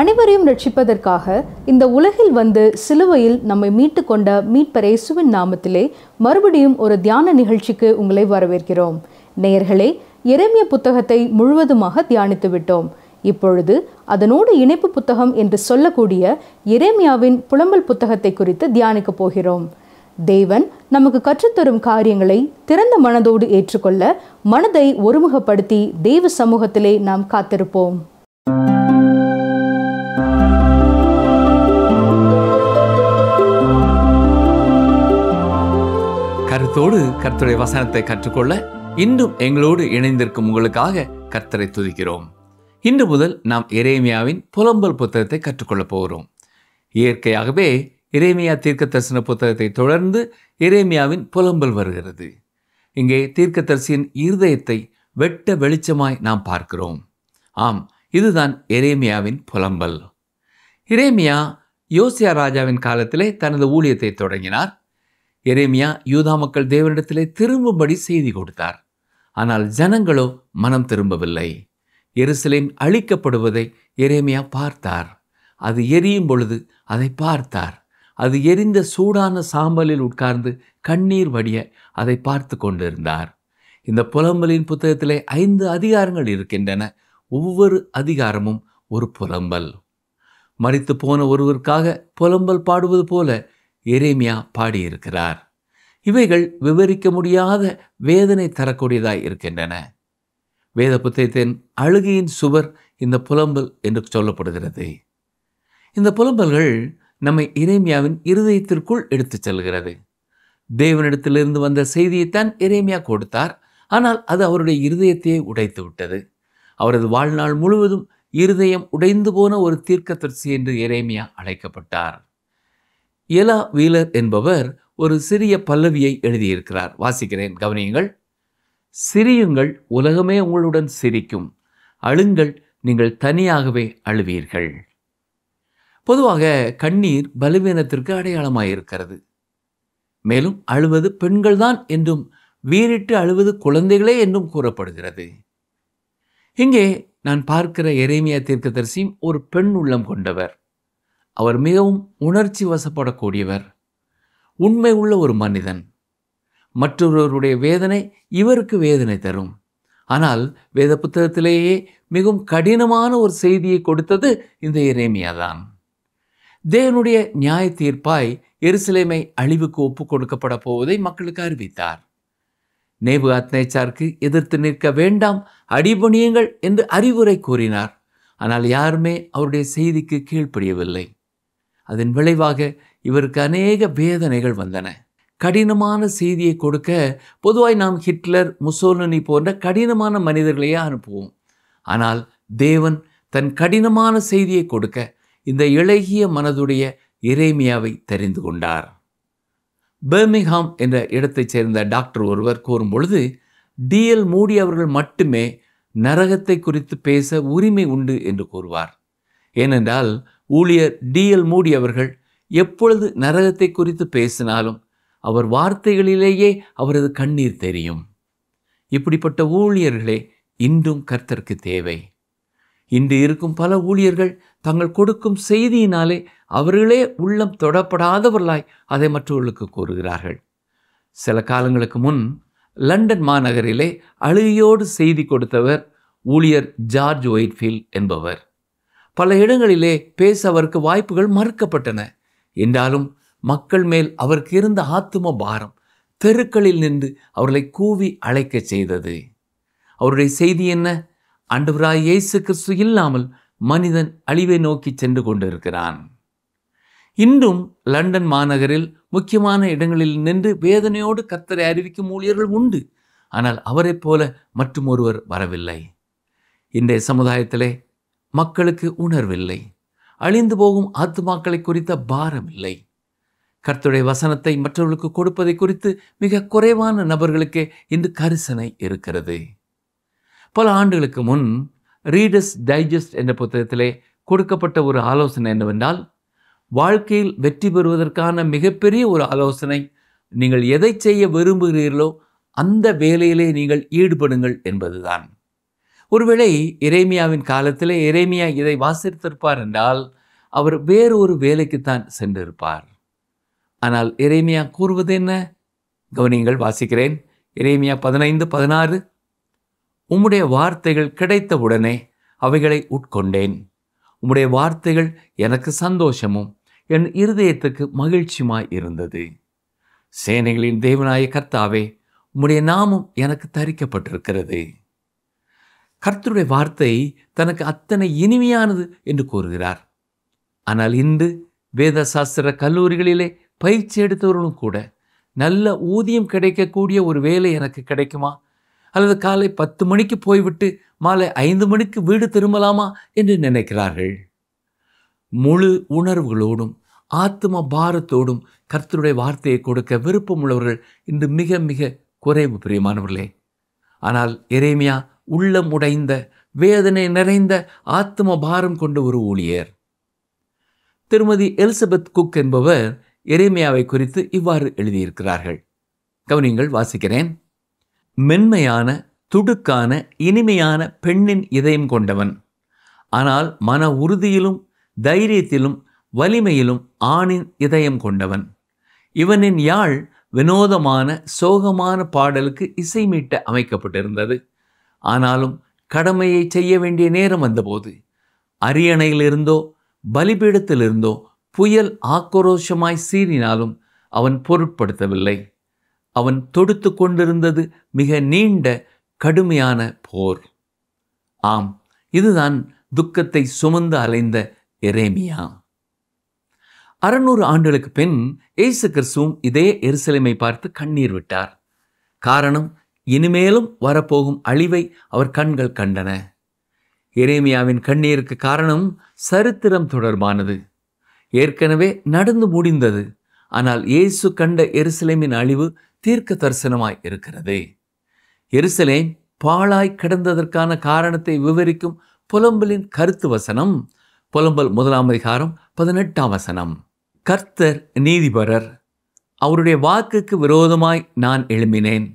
அனைவரையும் ரட்சிப்பதற்காக இந்த உலகில் வந்து சிலுவையில் நம்மை மீட்டு கொண்ட மீட்பர் இயேசுவின் நாமத்திலே மறுபடியும் ஒரு தியான நிகழ்ச்சிக்கு உங்களை வரவேற்கிறோம். நேயர்களே, எரேமியா புத்தகத்தை முழுவதுமாக தியானித்து விட்டோம். இப்பொழுது அதனோடு இணைப்பு புத்தகம் என்று சொல்லக்கூடிய எரேமியாவின் புலம்பல் புத்தகத்தை குறித்து தியானிக்க போகிறோம். தேவன் நமக்கு கற்றுத்தரும் காரியங்களை திறந்த மனதோடு ஏற்றுக்கொள்ள மனதை ஒருமுகப்படுத்தி தெய்வ சமூகத்திலே நாம் காத்திருப்போம். கருத்தோடு கர்த்தருடைய வசனத்தை கற்றுக்கொள்ள இன்றும் எங்களோடு இணைந்திருக்கும் உங்களுக்காக கர்த்தரை துதிக்கிறோம். இன்று முதல் நாம் எரேமியாவின் புலம்பல் புத்தகத்தை கற்றுக்கொள்ளப் போகிறோம். இயற்கையாகவே எரேமியா தீர்க்கதரிசன புத்தகத்தை தொடர்ந்து எரேமியாவின் புலம்பல் வருகிறது. இங்கே தீர்க்கதரிசியின் இருதயத்தை வெட்ட வெளிச்சமாய் நாம் பார்க்கிறோம். ஆம், இதுதான் எரேமியாவின் புலம்பல். எரேமியா யோசியா ராஜாவின் காலத்திலே தனது ஊழியத்தை தொடங்கினார். எரேமியா யூதா மக்கள் தேவனிடத்திலே திரும்பும்படி செய்தி கொடுத்தார். ஆனால் ஜனங்களோ மனம் திரும்பவில்லை. எருசலேம் அழிக்கப்படுவதை எரேமியா பார்த்தார். அது எரியும் பொழுது அதை பார்த்தார். அது எரிந்த சூடான சாம்பலில் உட்கார்ந்து கண்ணீர் வடிய அதை பார்த்து கொண்டிருந்தார். இந்த புலம்பலின் புத்தகத்திலே 5 அதிகாரங்கள் இருக்கின்றன. ஒவ்வொரு அதிகாரமும் ஒரு புலம்பல். மரித்து போன ஒருவருக்காக புலம்பல் பாடுவது போல எரேமியா பாடியிருக்கிறார். இவைகள் விவரிக்க முடியாத வேதனை தரக்கூடியதாய் இருக்கின்றன. வேத புத்தகத்தின் அழுகையின் சுவர் இந்த புலம்பல் என்று சொல்லப்படுகிறது. இந்த புலம்பல்கள் நம்மை எரேமியாவின் இருதயத்திற்குள் எடுத்துச் செல்கிறது. தேவனிடத்திலிருந்து வந்த செய்தியைத்தான் எரேமியா கொடுத்தார். ஆனால் அது அவருடைய இருதயத்தையே உடைத்து விட்டது. அவரது வாழ்நாள் முழுவதும் இருதயம் உடைந்து போன ஒரு தீர்க்கதரிசி என்று எரேமியா அழைக்கப்பட்டார். எலா வீலர் என்பவர் ஒரு சிறிய பல்லவியை எழுதியிருக்கிறார். வாசிக்கிறேன், கவனியுங்கள். சிரியுங்கள், உலகமே உங்களுடன் சிரிக்கும். அழுங்கள், நீங்கள் தனியாகவே அழுவீர்கள். பொதுவாக கண்ணீர் பலவீனத்திற்கு அடையாளமாயிருக்கிறது. மேலும் அழுவது பெண்கள்தான் என்றும் வீறிட்டு அழுவது குழந்தைகளே என்றும் கூறப்படுகிறது. இங்கே நான் பார்க்கிற எரேமியா தீர்க்கதரிசி ஒரு பெண் உள்ளம் கொண்டவர். அவர் மிகவும் உணர்ச்சி வசப்படக்கூடியவர். உண்மை உள்ள ஒரு மனிதன். மற்றொருவருடைய வேதனை இவருக்கு வேதனை தரும். ஆனால் வேத புத்தகத்திலேயே மிகவும் கடினமான ஒரு செய்தியை கொடுத்தது இந்த எரேமியா தான். தேவனுடைய நியாய தீர்ப்பாய் எருசலேமை அழிவுக்கு ஒப்பு கொடுக்கப்பட போவதை மக்களுக்கு அறிவித்தார். நேபுகாத்நேச்சாருக்கு எதிர்த்து நிற்க வேண்டாம், அடிபணியுங்கள் என்று அறிவுரை கூறினார். ஆனால் யாருமே அவருடைய செய்திக்கு கீழ்ப்படியவில்லை. அதன் விளைவாக இவருக்கு அநேக வேதனைகள் வந்தன. கடினமான செய்தியை கொடுக்க பொதுவாய் நாம் ஹிட்லர், முசோலினி போன்ற கடினமான மனிதர்களையே அனுப்புவோம். ஆனால் தேவன் தன் கடினமான செய்தியை கொடுக்க இந்த இளகிய மனதுடைய எரேமியாவை தெரிந்து கொண்டார். பர்மிங்ஹாம் என்ற இடத்தைச் சேர்ந்த டாக்டர் ஒருவர் கூறும் பொழுது, D.L. மூடி அவர்கள் மட்டுமே நரகத்தை குறித்து பேச உரிமை உண்டு என்று கூறுவார். ஏனென்றால் ஊழியர் D.L. மூடி அவர்கள் எப்பொழுது நரகத்தை குறித்து பேசினாலும் அவர் வார்த்தைகளிலேயே அவரது கண்ணீர் தெரியும். இப்படிப்பட்ட ஊழியர்களே இன்றும் கர்த்தருக்கு தேவை. இன்று இருக்கும் பல ஊழியர்கள் தங்கள் கொடுக்கும் செய்தியினாலே அவர்களே உள்ளம் தொடப்படாதவர்களாய் அதை மற்றவர்களுக்கு கூறுகிறார்கள். சில காலங்களுக்கு முன் லண்டன் மாநகரிலே அழுகையோடு செய்தி கொடுத்தவர் ஊழியர் ஜார்ஜ் ஒயிட்ஃபீல்ட் என்பவர். பல இடங்களிலே பேச அவருக்கு வாய்ப்புகள் மறுக்கப்பட்டன. என்றாலும் மக்கள் மேல் அவருக்கு இருந்த ஆத்தும பாரம் தெருக்களில் நின்று அவர்களை கூவி அழைக்க செய்தது. அவருடைய செய்தி என்ன? ஆண்டவராய் இயேசு கிறிஸ்து இல்லாமல் மனிதன் அழிவை நோக்கி சென்று கொண்டிருக்கிறான். இன்றும் லண்டன் மாநகரில் முக்கியமான இடங்களில் நின்று வேதனையோடு கர்த்தரை அறிவிக்கும் ஊழியர்கள் உண்டு. ஆனால் அவரைப் போல மற்றும் ஒருவர் வரவில்லை. இன்றைய சமுதாயத்திலே மக்களுக்கு உணர்வில்லை. அழிந்து போகும் ஆத்துமாக்களை குறித்த பாரம் இல்லை. கர்த்தருடைய வசனத்தை மற்றவர்களுக்கு கொடுப்பதை குறித்து மிக குறைவான நபர்களுக்கே இன்று கரிசனை இருக்கிறது. பல ஆண்டுகளுக்கு முன் ரீடர்ஸ் டைஜஸ்ட் என்ற புத்தகத்திலே கொடுக்கப்பட்ட ஒரு ஆலோசனை என்னவென்றால், வாழ்க்கையில் வெற்றி பெறுவதற்கான மிகப்பெரிய ஒரு ஆலோசனை, நீங்கள் எதை செய்ய விரும்புகிறீர்களோ அந்த வேலையிலே நீங்கள் ஈடுபடுங்கள் என்பதுதான். ஒருவேளை எரேமியாவின் காலத்திலே எரேமியா இதை வாசித்திருப்பார் என்றால் அவர் வேறு ஒரு வேலைக்குத்தான் சென்றிருப்பார். ஆனால் எரேமியா கூறுவது என்ன? கவனிங்கள், வாசிக்கிறேன். எரேமியா 15:16. உம்முடைய வார்த்தைகள் கிடைத்தவுடனே அவைகளை உட்கொண்டேன். உம்முடைய வார்த்தைகள் எனக்கு சந்தோஷமும் என் இருதயத்துக்கு மகிழ்ச்சியுமாய் இருந்தது. சேனைகளின் தேவனாய கர்த்தாவே, உம்முடைய நாமம் எனக்கு தரிக்கப்பட்டிருக்கிறது. கர்த்தருடைய வார்த்தை தனக்கு அத்தனை இனிமையானது என்று கூறுகிறார். ஆனால் இன்று வேத சாஸ்திர கல்லூரிகளிலே பயிற்சி எடுத்தவர்களும் கூட நல்ல ஊதியம் கிடைக்கக்கூடிய ஒரு வேலை எனக்கு கிடைக்குமா, அல்லது காலை 10 மணிக்கு போய்விட்டு மாலை 5 மணிக்கு வீடு திரும்பலாமா என்று நினைக்கிறார்கள். முழு உணர்வுகளோடும் ஆத்ம பாரத்தோடும் கர்த்தருடைய வார்த்தையை கொடுக்க விருப்பம் உள்ளவர்கள் இன்று மிக மிக குறைவு, பிரியமானவர்களே. ஆனால் எரேமியா உள்ளம் உடைந்த, வேதனை நிறைந்த ஆத்ம பாரம் கொண்ட ஒரு ஊழியர். திருமதி எலிசபெத் குக் என்பவர் எரேமியாவை குறித்து இவ்வாறு எழுதியிருக்கிறார்கள். கவனிங்கள், வாசிக்கிறேன். மென்மையான, துடுக்கான, இனிமையான பெண்ணின் இதயம் கொண்டவன், ஆனால் மன உறுதியிலும் தைரியத்திலும் வலிமையிலும் ஆணின் இதயம் கொண்டவன். இவனின் யாழ் வினோதமான சோகமான பாடலுக்கு இசைமீட்ட அமைக்கப்பட்டிருந்தது. ஆனாலும் கடமையை செய்ய வேண்டிய நேரம் வந்தபோது அரியணையிலிருந்தோ பலிபீடத்திலிருந்தோ புயல் ஆக்ரோஷமாய் சீறினாலும் அவன் பொருட்படுத்தவில்லை. அவன் தொடுத்து கொண்டிருந்தது மிக நீண்ட கடுமையான போர். ஆம், இதுதான் துக்கத்தை சுமந்து அலைந்த எரேமியா. 600 ஆண்டுகளுக்கு பின் இயேசு கிறிஸ்துவும் இதே எருசலேமை பார்த்து கண்ணீர் விட்டார். காரணம், இனிமேலும் வரப்போகும் அழிவை அவர் கண்கள் கண்டன. எரேமியாவின் கண்ணீருக்கு காரணம் சரித்திரம் தொடர்பானது. ஏற்கனவே நடந்து முடிந்தது. ஆனால் இயேசு கண்ட எருசலேமின் அழிவு தீர்க்க தரிசனமாய் இருக்கிறது. எருசலேம் பாழாய் கிடந்ததற்கான காரணத்தை விவரிக்கும் புலம்பலின் கருத்து வசனம் புலம்பல் 1:18. கர்த்தர் நீதிபரர், அவருடைய வாக்குக்கு விரோதமாய் நான் எழும்பினேன்.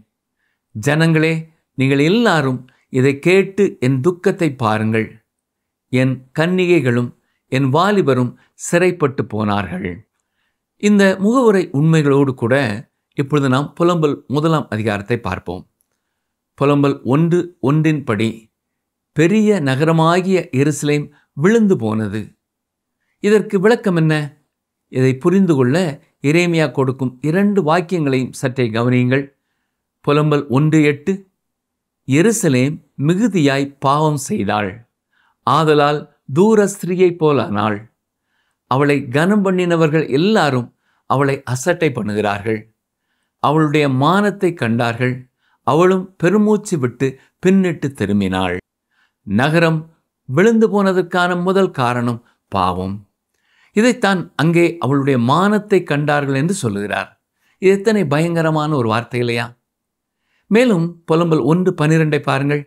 ஜனங்களே, நீங்கள் எல்லாரும் இதை கேட்டு என் துக்கத்தை பாருங்கள். என் கன்னிகைகளும் என் வாலிபரும் சிறைப்பட்டு போனார்கள். இந்த முகவுரை உண்மைகளோடு கூட இப்பொழுது நாம் புலம்பல் 1 பார்ப்போம். புலம்பல் 1:1 படி பெரிய நகரமாகிய எருசலேம் விழுந்து போனது. இதற்கு விளக்கம் என்ன? இதை புரிந்து கொள்ள எரேமியா கொடுக்கும் 2 வாக்கியங்களையும் சற்றே கவனியுங்கள். புலம்பல் 1:8, எருசலேம் மிகுதியாய் பாவம் செய்தாள், ஆதலால் தூர ஸ்திரீயைப் போலானாள். அவளை கனம் பண்ணினவர்கள் எல்லாரும் அவளை அசட்டை பண்ணுகிறார்கள். அவளுடைய மானத்தை கண்டார்கள், அவளும் பெருமூச்சு விட்டு பின்னிட்டு திரும்பினாள். நகரம் விழுந்து போனதற்கான முதல் காரணம் பாவம். இதைத்தான் அங்கே அவளுடைய மானத்தை கண்டார்கள் என்று சொல்லுகிறார். இது எத்தனை பயங்கரமான ஒரு வார்த்தை இல்லையா? மேலும் புலம்பல் 1:12 பாருங்கள்.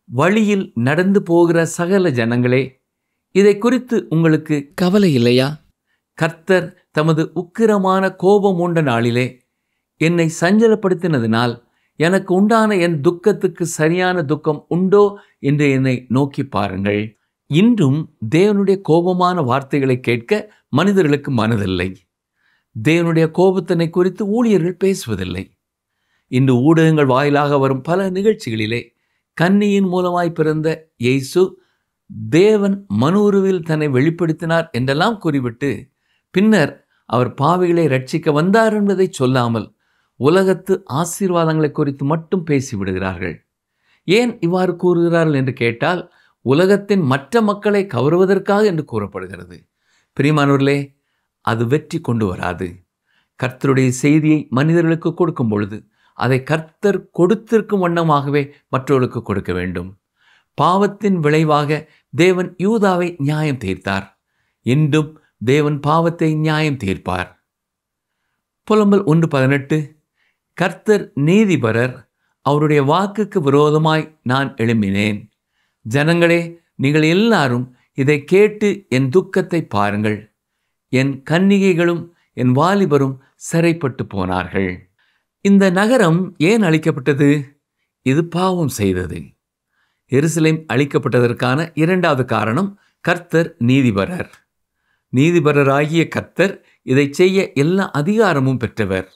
வழியில் நடந்து போகிற சகல ஜனங்களே, இதை குறித்து உங்களுக்கு கவலை இல்லையா? கர்த்தர் தமது உக்கிரமான கோபம் உண்ட நாளிலே என்னை சஞ்சலப்படுத்தினதினால் எனக்கு உண்டான என் துக்கத்துக்கு சரியான துக்கம் உண்டோ என்று என்னை நோக்கி பாருங்கள். இன்றும் தேவனுடைய கோபமான வார்த்தைகளை கேட்க மனிதர்களுக்கு மனதில்லை. தேவனுடைய கோபத்தினை குறித்து ஊழியர்கள் பேசுவதில்லை. இன்று ஊடகங்கள் வாயிலாக வரும் பல நிகழ்ச்சிகளிலே கன்னியின் மூலமாய் பிறந்த இயேசு தேவன் மனு உருவில் தன்னை வெளிப்படுத்தினார் என்றெல்லாம் கூறிவிட்டு பின்னர் அவர் பாவிகளை ரட்சிக்க வந்தார் என்பதை சொல்லாமல் உலகத்து ஆசீர்வாதங்களை குறித்து மட்டும் பேசிவிடுகிறார்கள். ஏன் இவ்வாறு கூறுகிறார்கள் என்று கேட்டால், உலகத்தின் மற்ற மக்களை கவருவதற்காக என்று கூறப்படுகிறது. பிரியமானவர்களே, அது வெற்றி கொண்டு வராது. கர்த்தருடைய செய்தியை மனிதர்களுக்கு கொடுக்கும் பொழுது அதை கர்த்தர் கொடுத்திருக்கும் வண்ணமாகவே மற்றவர்களுக்கு கொடுக்க வேண்டும். பாவத்தின் விளைவாக தேவன் யூதாவை நியாயம் தீர்த்தார். இன்றும் தேவன் பாவத்தை நியாயம் தீர்ப்பார். புலம்பல் 1:18, கர்த்தர் நீதிபரர், அவருடைய வாக்குக்கு விரோதமாய் நான் எழும்பினேன். ஜனங்களே, நீங்கள் எல்லாரும் இதை கேட்டு என் துக்கத்தை பாருங்கள். என் கன்னிகைகளும் என் வாலிபரும் சிறைப்பட்டு போனார்கள். இந்த நகரம் ஏன் அழிக்கப்பட்டது? இது பாவம் செய்தது. எருசலேம் அழிக்கப்பட்டதற்கான இரண்டாவது காரணம் கர்த்தர் நீதிபரர். நீதிபரராகிய கர்த்தர் இதை செய்ய எல்லா அதிகாரமும் பெற்றவர்.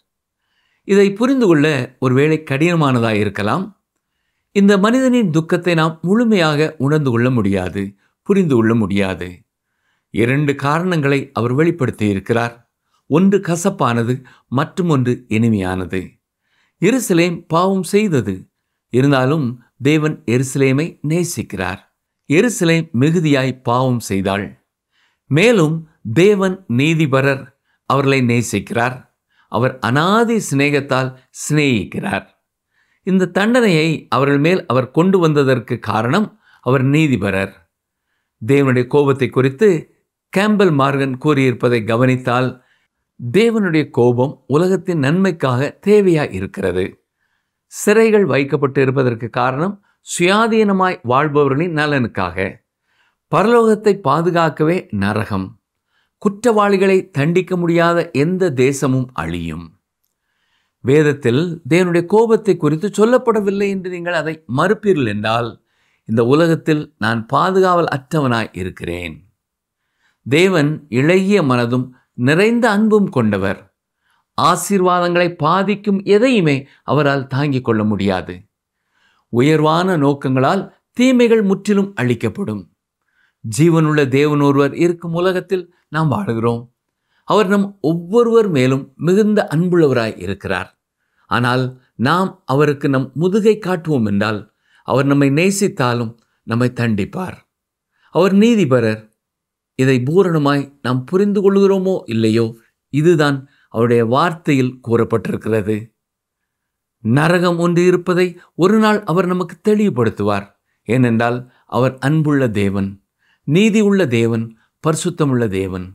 இதை புரிந்து கொள்ள ஒருவேளை கடினமானதாக இருக்கலாம். இந்த மனிதனின் துக்கத்தை நாம் முழுமையாக உணர்ந்து கொள்ள முடியாது, புரிந்து கொள்ள முடியாது. 2 காரணங்களை அவர் வெளிப்படுத்தி இருக்கிறார். ஒன்று கசப்பானது, மற்றும் ஒன்று இனிமையானது. எருசலேம் பாவம் செய்தது. இருந்தாலும் தேவன் எருசலேமை நேசிக்கிறார். எருசலேம் மிகுதியாய் பாவம் செய்தாள். மேலும் தேவன் நீதிபரர், அவர்களை நேசிக்கிறார். அவர் அநாதி சிநேகத்தால் சிநேகிக்கிறார். இந்த தண்டனையை அவர்கள் மேல் அவர் கொண்டு வந்ததற்கு காரணம் அவர் நீதிபரர். தேவனுடைய கோபத்தை குறித்து கேம்பல் மார்கன் கூறியிருப்பதை கவனித்தால், தேவனுடைய கோபம் உலகத்தின் நன்மைக்காக தேவையாய் இருக்கிறது. சிறைகள் வைக்கப்பட்டு இருப்பதற்கு காரணம் சுயாதீனமாய் வாழ்பவர்களின் நலனுக்காக. பரலோகத்தை பாதுகாக்கவே நரகம். குற்றவாளிகளை தண்டிக்க முடியாத எந்த தேசமும் அழியும். வேதத்தில் தேவனுடைய கோபத்தை குறித்து சொல்லப்படவில்லை என்று நீங்கள் அதை மறுப்பீர்கள் என்றால், இந்த உலகத்தில் நான் பாதுகாவல் அற்றவனாய் இருக்கிறேன். தேவன் இளகிய மனதும் நிறைந்த அன்பும் கொண்டவர். ஆசீர்வாதங்களை பாதிக்கும் எதையுமே அவரால் தாங்கிக் கொள்ள முடியாது. உயர்வான நோக்கங்களால் தீமைகள் முற்றிலும் அழிக்கப்படும். ஜீவனுள்ள தேவன் ஒருவர் இருக்கும் உலகத்தில் நாம் வாழுகிறோம். அவர் நம் ஒவ்வொருவர் மேலும் மிகுந்த அன்புள்ளவராய் இருக்கிறார். ஆனால் நாம் அவருக்கு நம் முதுகை காட்டுவோம் என்றால், அவர் நம்மை நேசித்தாலும் நம்மை தண்டிப்பார். அவர் நீதிபரர். இதை பூரணமாய் நாம் புரிந்து கொள்கிறோமோ இல்லையோ, இதுதான் அவருடைய வார்த்தையில் கூறப்பட்டிருக்கிறது. நரகம் ஒன்று இருப்பதை ஒரு நாள் அவர் நமக்கு தெளிவுபடுத்துவார். ஏனென்றால் அவர் அன்புள்ள தேவன், நீதி உள்ள தேவன், பரிசுத்தமுள்ள தேவன்.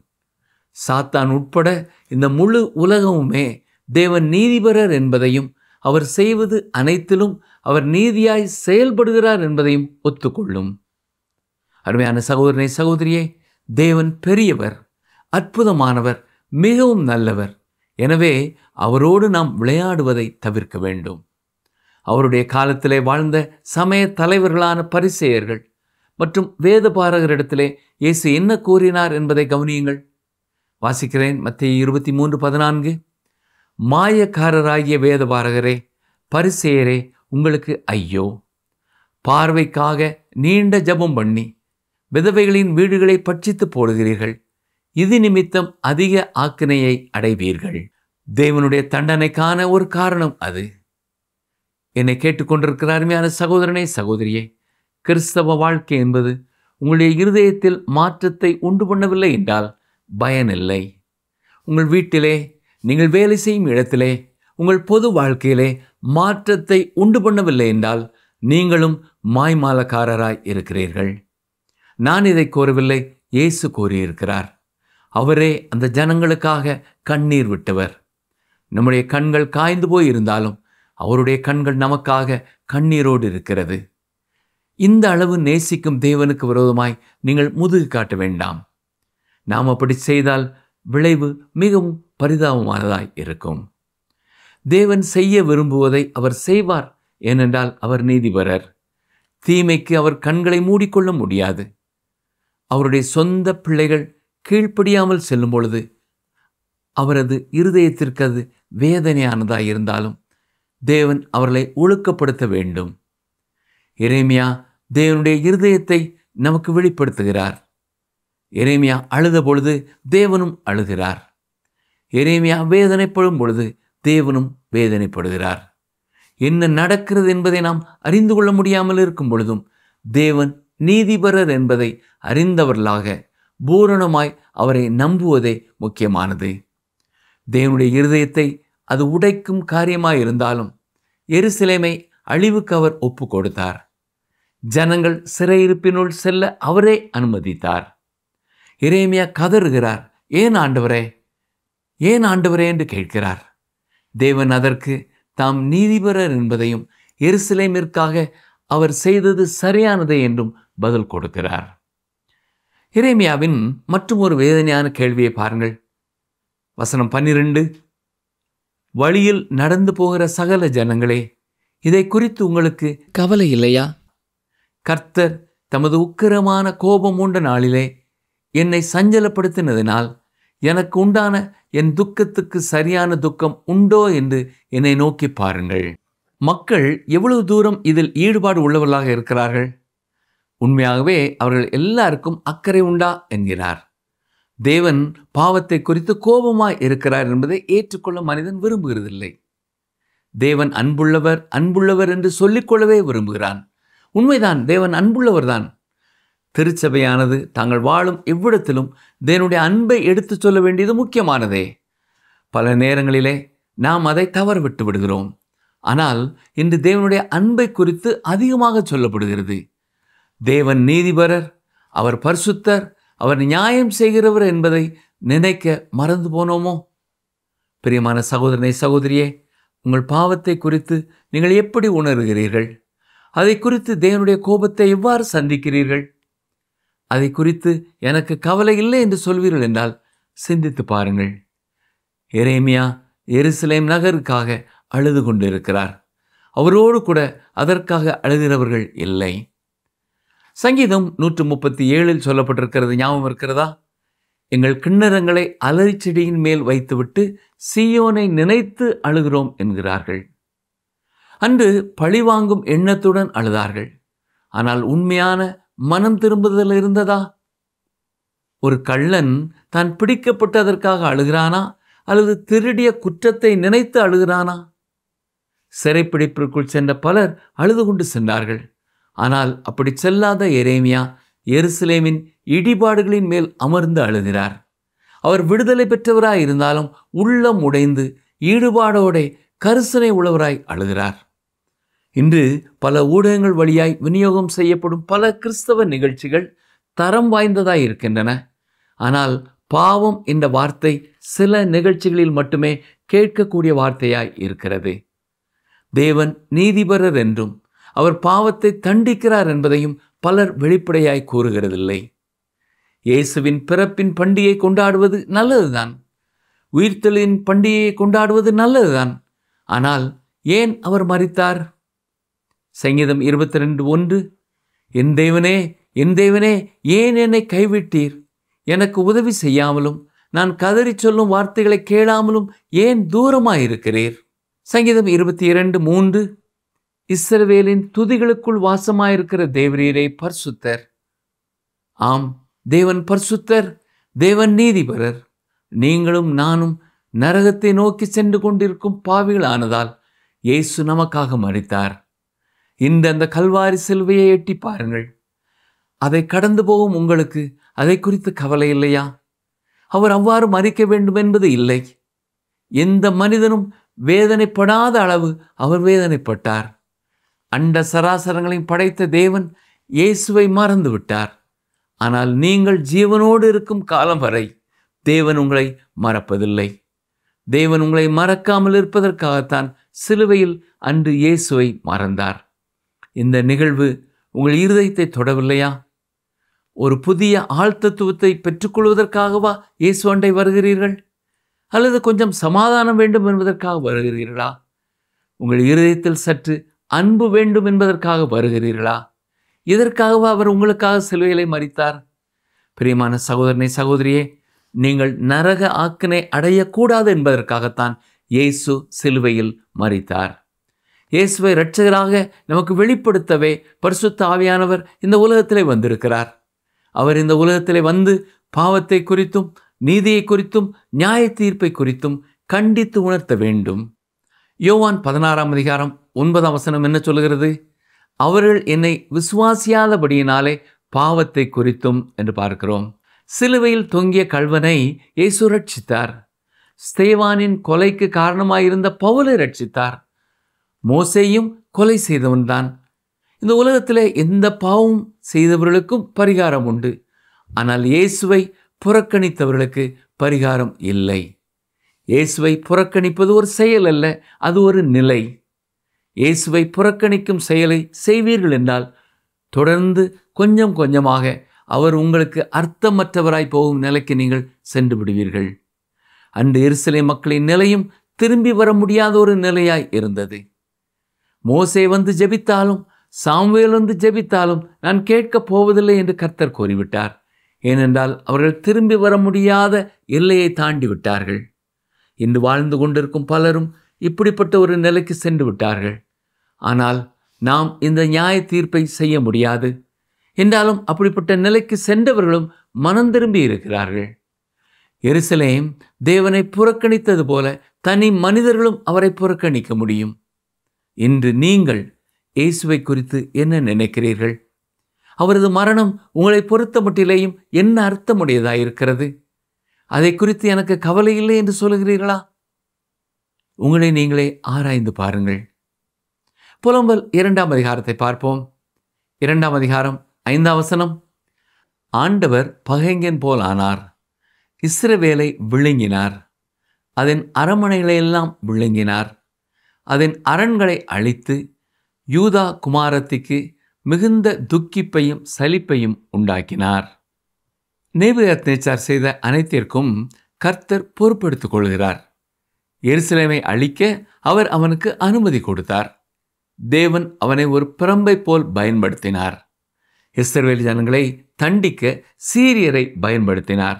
சாத்தான் உட்பட இந்த முழு உலகமுமே தேவன் நீதிபரர் என்பதையும், அவர் செய்வது அனைத்திலும் அவர் நீதியாய் செயல்படுகிறார் என்பதையும் ஒத்துக்கொள்ளும். அருமையான சகோதரனே, சகோதரியே, தேவன் பெரியவர், அற்புதமானவர், மிகவும் நல்லவர். எனவே அவரோடு நாம் விளையாடுவதை தவிர்க்க வேண்டும். அவருடைய காலத்திலே வாழ்ந்த சமய தலைவர்களான பரிசேயர்கள் மற்றும் வேதபாரகரிடத்திலே இயேசு என்ன கூறினார் என்பதை கவனியுங்கள். வாசிக்கிறேன். மத்தேயு 23:14. மாயக்காரராகிய வேதபாரகரே, பரிசேயரே, உங்களுக்கு ஐயோ! பார்வைக்காக நீண்ட ஜெபம் பண்ணி விதவைகளின் வீடுகளை பட்சித்து போடுகிறீர்கள். இது நிமித்தம் அதிக ஆக்கினையை அடைவீர்கள். தேவனுடைய தண்டனைக்கான ஒரு காரணம் அது. என்னை கேட்டுக்கொண்டிருக்கிற அருமையான சகோதரனே, சகோதரியே, கிறிஸ்தவ வாழ்க்கை என்பது உங்களுடைய இருதயத்தில் மாற்றத்தை உண்டு பண்ணவில்லை என்றால் பயனில்லை. உங்கள் வீட்டிலே, நீங்கள் வேலை செய்யும் இடத்திலே, உங்கள் பொது வாழ்க்கையிலே மாற்றத்தை உண்டு பண்ணவில்லை என்றால் நீங்களும் மாய்மாலக்காரராய் இருக்கிறீர்கள். நான் இதை கூறவில்லை, இயேசு கூறியிருக்கிறார். அவரே அந்த ஜனங்களுக்காக கண்ணீர் விட்டவர். நம்முடைய கண்கள் காய்ந்து போய் இருந்தாலும் அவருடைய கண்கள் நமக்காக கண்ணீரோடு இருக்கிறது. இந்த அளவு நேசிக்கும் தேவனுக்கு விரோதமாய் நீங்கள் முதுகு காட்ட வேண்டாம். நாம் அப்படி செய்தால் விளைவு மிகவும் பரிதாபமானதாய் இருக்கும். தேவன் செய்ய விரும்புவதை அவர் செய்வார். ஏனென்றால் அவர் நீதிபரர். தீமைக்கு அவர் கண்களை மூடிக்கொள்ள முடியாது. அவருடைய சொந்த பிள்ளைகள் கீழ்ப்படியாமல் செல்லும் பொழுது அவரது இருதயத்திற்கு அது வேதனையானதாய் இருந்தாலும் தேவன் அவர்களை ஒழுக்கப்படுத்த வேண்டும். எரேமியா தேவனுடைய இருதயத்தை நமக்கு வெளிப்படுத்துகிறார். எரேமியா அழுத பொழுது தேவனும் அழுகிறார். எரேமியா வேதனைப்படும் பொழுது தேவனும் வேதனைப்படுகிறார். என்ன நடக்கிறது என்பதை நாம் அறிந்து கொள்ள முடியாமல் இருக்கும் பொழுதும் தேவன் நீதிபரர் என்பதை அறிந்தவர்களாக பூரணமாய் அவரை நம்புவதே முக்கியமானது. தேவனுடைய இருதயத்தை அது உடைக்கும் காரியமாயிருந்தாலும் எருசலேமை அழிவுக்கு அவர் ஒப்பு கொடுத்தார். ஜனங்கள் சிறையிருப்பினுள் செல்ல அவரே அனுமதித்தார். எரேமியா கதறுகிறார், ஏன் ஆண்டவரே, ஏன் ஆண்டவரே என்று கேட்கிறார். தேவன் அதற்கு தாம் நீதிபரர் என்பதையும் எருசலேமிற்காக அவர் செய்தது சரியானதே என்றும் பதில் கொடுக்கிறார். எரேமியாவின் மற்றும் ஒரு வேதனையான கேள்வியை பாருங்கள். வசனம் 12. வழியில் நடந்து போகிற சகல ஜனங்களே, இதை குறித்து உங்களுக்கு கவலை இல்லையா? கர்த்தர் தமது உக்கிரமான கோபம் உண்ட நாளிலே என்னை சஞ்சலப்படுத்தினதினால் எனக்கு உண்டான என் துக்கத்துக்கு சரியான துக்கம் உண்டோ என்று என்னை நோக்கி பாருங்கள். மக்கள் எவ்வளவு தூரம் இதில் ஈடுபாடு உள்ளவர்களாக இருக்கிறார்கள். உண்மையாகவே அவர்கள் எல்லாருக்கும் அக்கறை உண்டா என்கிறார். தேவன் பாவத்தை குறித்து கோபமாய் இருக்கிறார் என்பதை ஏற்றுக்கொள்ள மனிதன் விரும்புகிறதில்லை. தேவன் அன்புள்ளவர் அன்புள்ளவர் என்று சொல்லிக்கொள்ளவே விரும்புகிறான். உண்மைதான், தேவன் அன்புள்ளவர்தான். திருச்சபையானது தாங்கள் வாழும் எவ்விடத்திலும் தேவனுடைய அன்பை எடுத்துச் சொல்ல வேண்டியது முக்கியமானதே. பல நேரங்களிலே நாம் அதை தவற விட்டு விடுகிறோம். ஆனால் இன்று தேவனுடைய அன்பை குறித்து அதிகமாக சொல்லப்படுகிறது. தேவன் நீதிபரர், அவர் பரிசுத்தர், அவர் நியாயம் செய்கிறவர் என்பதை நினைக்க மறந்து போனோமோ? பிரியமான சகோதரனை சகோதரியே, உங்கள் பாவத்தை குறித்து நீங்கள் எப்படி உணர்கிறீர்கள்? அதை குறித்து தேவனுடைய கோபத்தை எவ்வாறு சந்திக்கிறீர்கள்? அதை குறித்து எனக்கு கவலை இல்லை என்று சொல்வீர்கள் என்றால் சிந்தித்து பாருங்கள். எரேமியா எருசலேம் நகருக்காக அழுது கொண்டிருக்கிறார். அவரோடு கூட அதற்காக அழுகிறவர்கள் இல்லை. சங்கீதம் 137 சொல்லப்பட்டிருக்கிறது ஞாபகம் இருக்கிறதா? எங்கள் கிண்ணறங்களை அலரி செடியின் மேல் வைத்துவிட்டு சீயோனை நினைத்து அழுகிறோம் என்கிறார்கள். அன்று பழிவாங்கும் எண்ணத்துடன் அழுதார்கள். ஆனால் உண்மையான மனம் திரும்புதல் இருந்ததா? ஒரு கள்ளன் தான் பிடிக்கப்பட்டதற்காக அழுகிறானா அல்லது திருடிய குற்றத்தை நினைத்து அழுகிறானா? சிறைப்பிடிப்பிற்குள் சென்ற பலர் அழுது கொண்டு சென்றார்கள். ஆனால் அப்படி செல்லாத எரேமியா எருசலேமின் இடிபாடுகளின் மேல் அமர்ந்து அழுகிறார். அவர் விடுதலை பெற்றவராய் இருந்தாலும் உள்ளம் உடைந்து ஈடுபாடோட கரிசனை உள்ளவராய் அழுகிறார். இன்று பல ஊடகங்கள் வழியாய் விநியோகம் செய்யப்படும் பல கிறிஸ்தவ நிகழ்ச்சிகள் தரம் வாய்ந்ததாய் இருக்கின்றன. ஆனால் பாவம் என்ற வார்த்தை சில நிகழ்ச்சிகளில் மட்டுமே கேட்கக்கூடிய வார்த்தையாய் இருக்கிறது. தேவன் நீதிபரர் என்றும் அவர் பாவத்தை தண்டிக்கிறார் என்பதையும் பலர் வெளிப்படையாய் கூறுகிறதில்லை. இயேசுவின் பிறப்பின் பண்டிகையை கொண்டாடுவது நல்லதுதான். உயிர்த்தெழுதலின் பண்டிகையை கொண்டாடுவது நல்லதுதான். ஆனால் ஏன் அவர் மரித்தார்? சங்கீதம் 22:1, என் தேவனே என் தேவனே ஏன் என்னை கைவிட்டீர்? எனக்கு உதவி செய்யாமலும் நான் கதறி சொல்லும் வார்த்தைகளை கேளாமலும் ஏன் தூரமாயிருக்கிறீர்? சங்கீதம் 22:3, இஸ்ரவேலின் துதிகளுக்குள் வாசமாயிருக்கிற தேவரீரே பரிசுத்தர். ஆம், தேவன் பரிசுத்தர், தேவன் நீதிபரர். நீங்களும் நானும் நரகத்தை நோக்கி சென்று கொண்டிருக்கும் பாவிகளானதால் இயேசு நமக்காக மரித்தார். இந்த அந்த கல்வாரி சிலுவையை எட்டி பாருங்கள். அதை கடந்து போகும் உங்களுக்கு அதை குறித்து கவலை இல்லையா? அவர் அவ்வாறு மரிக்க வேண்டும் என்பது இல்லை. எந்த மனிதனும் வேதனைப்படாத அளவு அவர் வேதனைப்பட்டார். அண்ட சராசரங்களையும் படைத்த தேவன் இயேசுவை மறந்து விட்டார். ஆனால் நீங்கள் ஜீவனோடு இருக்கும் காலம் வரை தேவன் உங்களை மறப்பதில்லை. தேவன் உங்களை மறக்காமல் இருப்பதற்காகத்தான் சிலுவையில் அன்று இயேசுவை மறந்தார். இந்த நிகழ்வு உங்கள் இருதயத்தை தொடவில்லையா? ஒரு புதிய ஆழ்த்தத்துவத்தை பெற்றுக்கொள்வதற்காகவா இயேசு அண்டை வருகிறீர்கள்? அல்லது கொஞ்சம் சமாதானம் வேண்டும் என்பதற்காக வருகிறீர்களா? உங்கள் இருதயத்தில் சற்று அன்பு வேண்டும் என்பதற்காக வருகிறீர்களா? இதற்காகவா அவர் உங்களுக்காக சிலுவையிலே மரித்தார்? பிரியமான சகோதரனை சகோதரியே, நீங்கள் நரக ஆக்கினை அடையக்கூடாது என்பதற்காகத்தான் இயேசு சிலுவையில் மரித்தார். இயேசுவை இரட்சகராக நமக்கு வெளிப்படுத்தவே பரிசுத்த ஆவியானவர் இந்த உலகத்திலே வந்திருக்கிறார். அவர் இந்த உலகத்திலே வந்து பாவத்தை குறித்தும் நீதியை குறித்தும் நியாய தீர்ப்பை குறித்தும் கண்டித்து உணர்த்த வேண்டும். யோவான் 16:9 என்ன சொல்கிறது? அவர்கள் என்னை விசுவாசியாதபடியினாலே பாவத்தை குறித்தும் என்று பார்க்கிறோம். சிலுவையில் தொங்கிய கள்வனை இயேசு ரட்சித்தார். ஸ்தேவானின் கொலைக்கு காரணமாயிருந்த பவுலை ரட்சித்தார். மோசேயும் கொலை செய்தவன்தான். இந்த உலகத்திலே எந்த பாவம் செய்தவர்களுக்கும் பரிகாரம் உண்டு. ஆனால் இயேசுவை புறக்கணித்தவர்களுக்கு பரிகாரம் இல்லை. இயேசுவை புறக்கணிப்பது ஒரு செயல் அல்ல, அது ஒரு நிலை. இயேசுவை புறக்கணிக்கும் செயலை செய்வீர்கள் என்றால் தொடர்ந்து கொஞ்சம் கொஞ்சமாக அவர் உங்களுக்கு அர்த்தமற்றவராய் போகும் நிலைக்கு நீங்கள் சென்று விடுவீர்கள். அன்று எருசலேம் மக்களின் நிலையும் திரும்பி வர முடியாத ஒரு நிலையாய் இருந்தது. மோசே வந்து ஜெபித்தாலும் சாமுவேல் வந்து ஜெபித்தாலும் நான் கேட்கப் போவதில்லை என்று கர்த்தர் கூறிவிட்டார். ஏனென்றால் அவர்கள் திரும்பி வர முடியாத எல்லையை தாண்டி விட்டார்கள். இன்று வாழ்ந்து கொண்டிருக்கும் பலரும் இப்படிப்பட்ட ஒரு நிலைக்கு சென்று விட்டார்கள். ஆனால் நாம் இந்த நியாய தீர்ப்பை செய்ய முடியாது. என்றாலும் அப்படிப்பட்ட நிலைக்கு சென்றவர்களும் மனம் திரும்பி இருக்கிறார்கள். எருசலேம் தேவனை புறக்கணித்தது போல தனி மனிதர்களும் அவரை புறக்கணிக்க முடியும். இன்று நீங்கள் இயேசுவை குறித்து என்ன நினைக்கிறீர்கள்? அவரது மரணம் உங்களை பொறுத்த மட்டிலேயும் என்ன அர்த்தமுடையதாயிருக்கிறது? அதை குறித்து எனக்கு கவலை இல்லை என்று சொல்லுகிறீர்களா? உங்களை நீங்களே ஆராய்ந்து பாருங்கள். புலம்பல் 2ஆம் அதிகாரத்தை பார்ப்போம். 2ஆம் அதிகாரம் 5ஆம் வசனம். ஆண்டவர் பகைஞன் போல் ஆனார், இஸ்ரவேலை விழுங்கினார், அதன் அரண்மனைகளையெல்லாம் விழுங்கினார், அதன் அரண்களை அழித்து யூதா குமாரத்திக்கு மிகுந்த துக்கிப்பையும் சலிப்பையும் உண்டாக்கினார். நேபுகாத்நேச்சார் செய்த அனைத்திற்கும் கர்த்தர் பொறுப்பெடுத்துக் கொள்கிறார். எருசலேமை அழிக்க அவர் அவனுக்கு அனுமதி கொடுத்தார். தேவன் அவனை ஒரு பிரம்பை போல் பயன்படுத்தினார். இஸ்ரவேல் ஜனங்களை தண்டிக்க சீரியரை பயன்படுத்தினார்.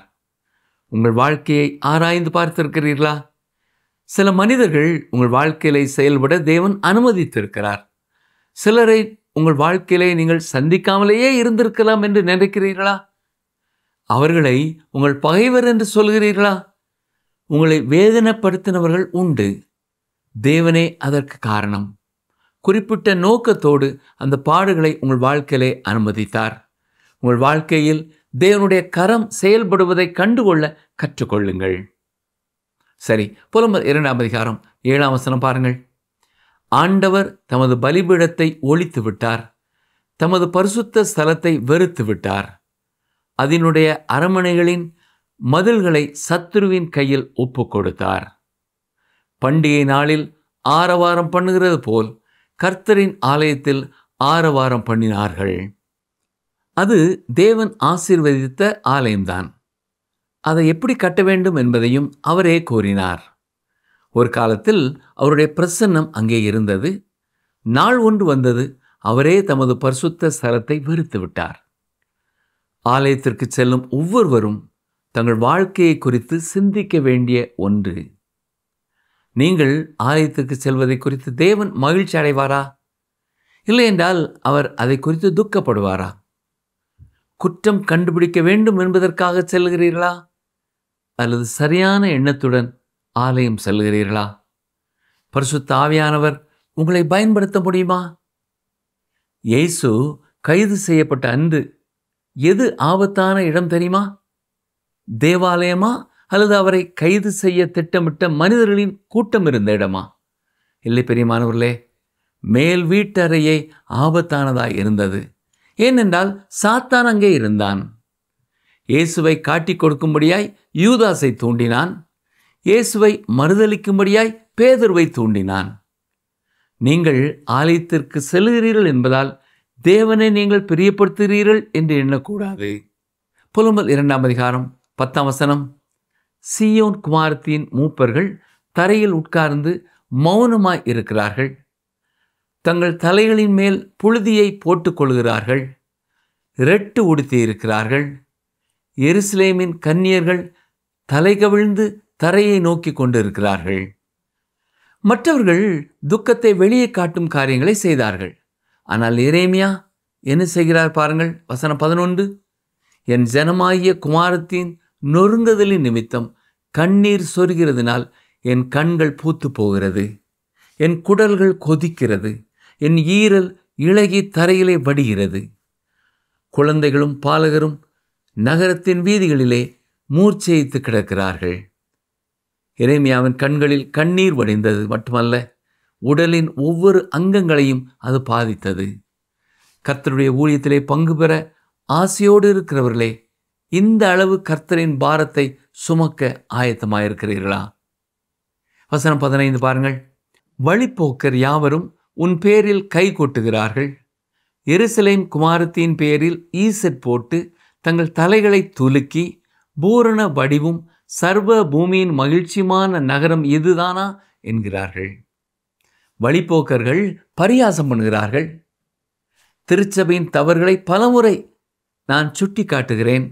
உங்கள் வாழ்க்கையை ஆராய்ந்து பார்த்திருக்கிறீர்களா? சில மனிதர்கள் உங்கள் வாழ்க்கையிலே செயல்பட தேவன் அனுமதித்திருக்கிறார். சிலரை உங்கள் வாழ்க்கையிலே நீங்கள் சந்திக்காமலேயே இருந்திருக்கலாம் என்று நினைக்கிறீர்களா? அவர்களை உங்கள் பகைவர் என்று சொல்கிறீர்களா? உங்களை வேதனைப்படுத்தினவர்கள் உண்டு. தேவனே அதற்கு காரணம். குறிப்பிட்ட நோக்கத்தோடு அந்த பாடுகளை உங்கள் வாழ்க்கையிலே அனுமதித்தார். உங்கள் வாழ்க்கையில் தேவனுடைய கரம் செயல்படுவதை கண்டுகொள்ள கற்றுக்கொள்ளுங்கள். சரி, புலம்பல் 2ஆம் அதிகாரம் 7ஆம் வசனம் பாருங்கள். ஆண்டவர் தமது பலிபீடத்தை ஒழித்து விட்டார், தமது பரிசுத்த ஸ்தலத்தை வெறுத்து விட்டார், அதனுடைய அரண்மனைகளின் மதில்களை சத்துருவின் கையில் ஒப்பு கொடுத்தார். பண்டிகை நாளில் ஆரவாரம் பண்ணுகிறது போல் கர்த்தரின் ஆலயத்தில் ஆரவாரம் பண்ணினார்கள். அது தேவன் ஆசீர்வதித்த ஆலயம்தான். அதை எப்படி கட்ட வேண்டும் என்பதையும் அவரே கூறினார். ஒரு காலத்தில் அவருடைய பிரசன்னம் அங்கே இருந்தது. நாள் ஒன்று வந்தது, அவரே தமது பரிசுத்த ஸ்தலத்தை வெறுத்து விட்டார். ஆலயத்திற்கு செல்லும் ஒவ்வொருவரும் தங்கள் வாழ்க்கையை குறித்து சிந்திக்க வேண்டிய ஒன்று. நீங்கள் ஆலயத்திற்கு செல்வதை குறித்து தேவன் மகிழ்ச்சி அடைவாரா? இல்லை என்றால் அவர் அதை குறித்து துக்கப்படுவாரா? குற்றம் கண்டுபிடிக்க வேண்டும் என்பதற்காக செல்கிறீர்களா? அல்லது சரியான எண்ணத்துடன் ஆலயம் செல்கிறீர்களா? பரிசுத்த ஆவியானவர் உங்களை பயன்படுத்த முடியுமா? இயேசு கைது செய்யப்பட்ட அன்று எது ஆபத்தான இடம் தெரியுமா? தேவாலயமா அல்லது அவரை கைது செய்ய திட்டமிட்ட மனிதர்களின் கூட்டம் இருந்த இடமா? இல்லை பிரியமானவர்களே, மேல் வீட்டறையே ஆபத்தானதாய் இருந்தது. ஏனென்றால் சாத்தான் அங்கே இருந்தான். இயேசுவை காட்டிக் கொடுக்கும்படியாய் யூதாசை தூண்டினான். இயேசுவை மறுதலிக்கும்படியாய் பேதுருவை தூண்டினான். நீங்கள் ஆலயத்திற்கு செல்கிறீர்கள் என்பதால் தேவனை நீங்கள் பிரியப்படுத்துகிறீர்கள் என்று எண்ணக்கூடாது. புலம்பல் 2ஆம் அதிகாரம் 10ஆம் வசனம். சீயோன் குமாரத்தின் மூப்பர்கள் தரையில் உட்கார்ந்து மௌனமாய் இருக்கிறார்கள். தங்கள் தலைகளின் மேல் புழுதியை போட்டுக்கொள்கிறார்கள். ரெட்டு உடுத்தி இருக்கிறார்கள். எருசலேமின் கன்னியர்கள் தலைகவிழ்ந்து தரையை நோக்கி கொண்டு இருக்கிறார்கள். மற்றவர்கள் துக்கத்தை வெளியே காட்டும் காரியங்களை செய்தார்கள். ஆனால் எரேமியா என்ன செய்கிறார் பாருங்கள். வசனம் 11. என் ஜனமாகிய குமாரத்தின் நொறுங்குதலின் நிமித்தம் கண்ணீர் சொருகிறதுனால் என் கண்கள் பூத்து போகிறது, என் குடல்கள் கொதிக்கிறது, என் ஈரல் இளகி தரையிலே வடிகிறது. குழந்தைகளும் பாலகரும் நகரத்தின் வீதிகளிலே மூர்ச்சைத்து கிடக்கிறார்கள். எரேமியாவின் கண்களில் கண்ணீர் வடிந்தது மட்டுமல்ல, உடலின் ஒவ்வொரு அங்கங்களையும் அது பாதித்தது. கர்த்தருடைய ஊழியத்திலே பங்கு பெற ஆசையோடு இருக்கிறவர்களே, இந்த அளவு கர்த்தரின் பாரத்தை சுமக்க ஆயத்தமாயிருக்கிறீர்களா? வசனம் 15 பாருங்கள். வழிப்போக்கர் யாவரும் உன் பேரில் கை கொட்டுகிறார்கள். எருசலேம் குமாரத்தின் பேரில் ஈசட் போட்டு தங்கள் தலைகளை துலுக்கி, பூரண வடிவும் சர்வ பூமியின் மகிழ்ச்சியுமான நகரம் இதுதானா என்கிறார்கள். வழிப்போக்கர்கள் பரியாசம் பண்ணுகிறார்கள். திருச்சபையின் தவறுகளை பலமுறை நான் சுட்டி காட்டுகிறேன்.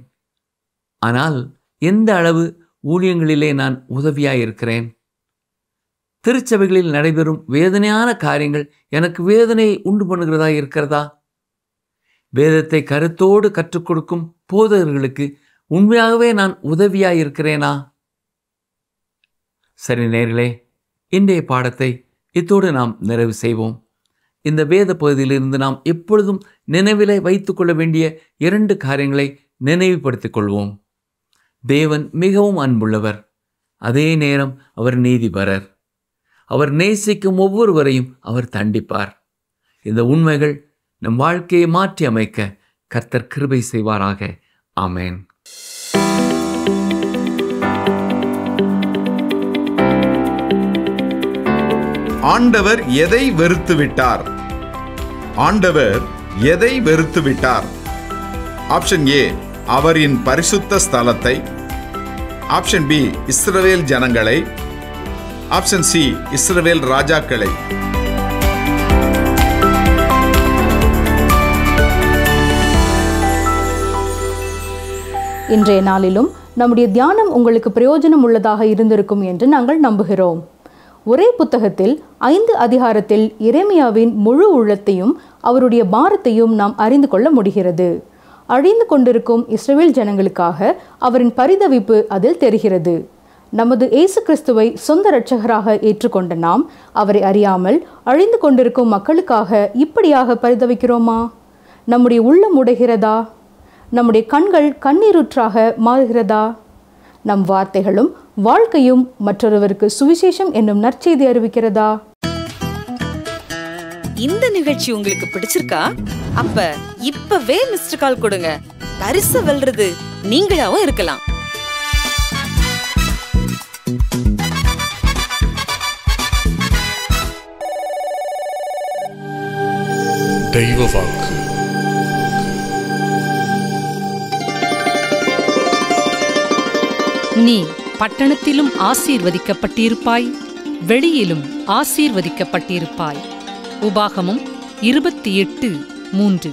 ஆனால் எந்த அளவு ஊழியங்களிலே நான் உதவியாயிருக்கிறேன்? திருச்சபைகளில் நடைபெறும் வேதனையான காரியங்கள் எனக்கு வேதனையை உண்டு பண்ணுகிறதா இருக்கிறதா? வேதத்தை கருத்தோடு கற்றுக் கொடுக்கும் போதகர்களுக்கு உண்மையாகவே நான் உதவியாயிருக்கிறேனா? சரி நேயர்களே, இன்றைய பாடத்தை இத்தோடு நாம் நிறைவு செய்வோம். இந்த வேத பகுதியிலிருந்து நாம் எப்பொழுதும் நினைவிலே வைத்துக் கொள்ள வேண்டிய 2 காரியங்களை நினைவுபடுத்திக் கொள்வோம். தேவன் மிகவும் அன்புள்ளவர், அதே நேரம் அவர் நீதிபரர். அவர் நேசிக்கும் ஒவ்வொருவரையும் அவர் தண்டிப்பார். இந்த உண்மைகள் நம் வாழ்க்கையை மாற்றி அமைக்க கர்த்தர் கிருபை செய்வாராக. ஆமென். ஆண்டவர் எதை வெறுத்து விட்டார்? ஆண்டவர் எதை வெறுத்து விட்டார்? ஆப்ஷன் ஏ, அவரின் பரிசுத்த ஸ்தலத்தை. ஆப்ஷன் பி, இஸ்ரவேல் ஜனங்களை. ஆப்ஷன் சி, இஸ்ரவேல் ராஜாக்களை. இன்றைய நாளிலும் நம்முடைய தியானம் உங்களுக்கு பிரயோஜனம் உள்ளதாக இருந்திருக்கும் என்று நாங்கள் நம்புகிறோம். ஒரே புத்தகத்தில் 5 அதிகாரத்தில் எரேமியாவின் முழு உள்ளத்தையும் அவருடைய பாரத்தையும் நாம் அறிந்து கொள்ள முடிகிறது. அழிந்து கொண்டிருக்கும் இஸ்ரவேல் ஜனங்களுக்காக அவரின் பரிதவிப்பு அதில் தெரிகிறது. நமது இயேசு கிறிஸ்துவை சொந்த இரட்சகராக ஏற்றுக்கொண்ட நாம் அவரை அறியாமல் அழிந்து கொண்டிருக்கும் மக்களுக்காக இப்படியாக பரிதவிக்கிறோமா? நம்முடைய உள்ளம் உடைகிறதா? நம்முடைய கண்கள் கண்ணீருற்றாக மாறுகிறதா? நம் வார்த்தைகளும் வாழ்க்கையும் மற்றொருவருக்கு சுவிசேஷம் என்னும் நற்செய்தி அறிவிக்கிறதா? இந்த நிகழ்ச்சி உங்களுக்கு பிடிச்சிருக்கா? அப்ப இப்பவே மிஸ்டர் கால் கொடுங்க. பரிசு வெல்றது நீங்களாவும் இருக்கலாம். தெய்வ வாக்கு. நீ பட்டணத்திலும் ஆசீர்வதிக்கப்பட்டிருப்பாய், வெளியிலும் ஆசீர்வதிக்கப்பட்டிருப்பாய். உபாகமம் 28:3.